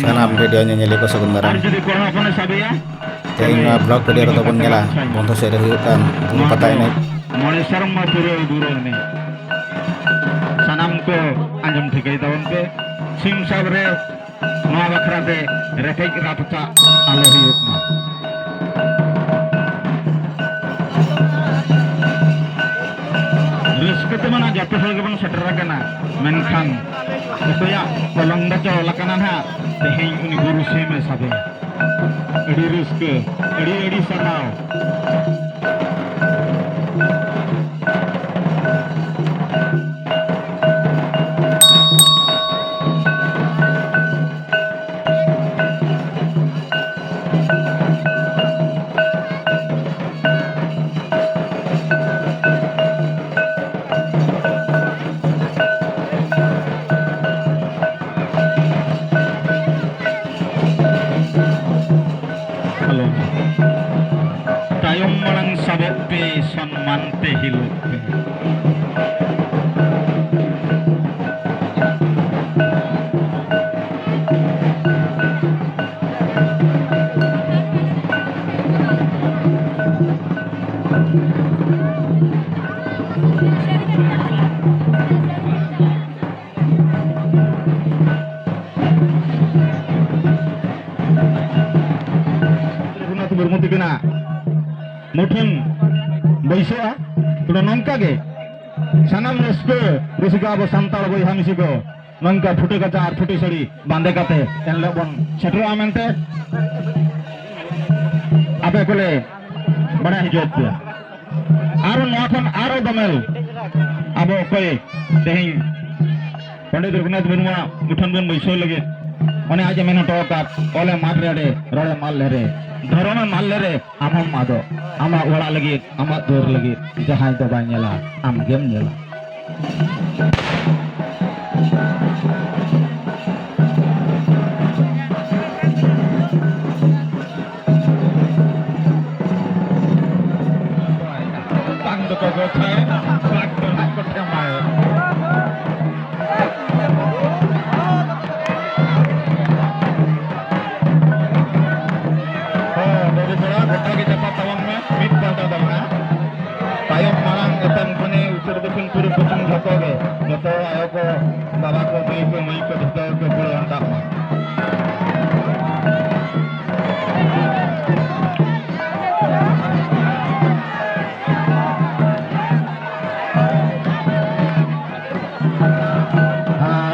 Sanam videonya nyeli ko sebentar. Tengah vlog video atau pun nyala. Bonto seri kan bulu patah ini. Sanam ko anjam thikai tabon pe sim sabre noa bakra te rekai rapta alo huyuk ma Respect mana jatuh lagi pun setera kena menkan itu ya kolong baca lakanan ha tehing uni guru seme sabe edi risk edi sanau tayong malang sabot pe sonman pe hilot pe bermutu kena muthun baisoa tuda nongka ge sanam reske rusika abo santal boi hamisigo nongka fuटे kaca ar fuटे sari bande kate enle bon setro amente abe kole bana hijot aro nokhon aro damel abo koy tehing Pandit Raghunath Murmu muthun bon baiso lage one aje mena toka ole matre ade role mal le re ধরনা মারলে রে আমার মাদো আমার ওড়া লাগি আমার দৌর লাগি যাহাই তো বাই নেলা আম গেম নেলা পান্দ কো গোথায় বাক তো হাত করতে মায় tayong malang etan kone usur dukun puru pucung jokoge joto ayo ko baba ko mai ko dhita ko puru antak ma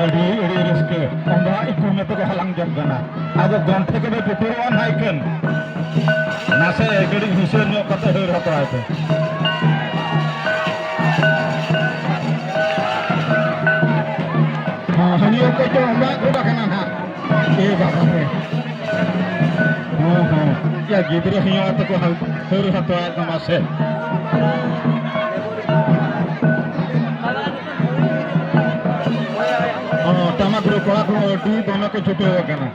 edi reske onda iku meto ko halang jam gana ago gon theke be pukuran haiken nase gadi hisen yo kata her hato ate haniyo ko to mbak udah kana ha baba he ya gidre hiyo ato ko her hato ate mase tamak ro ko di dono ko choto ho kana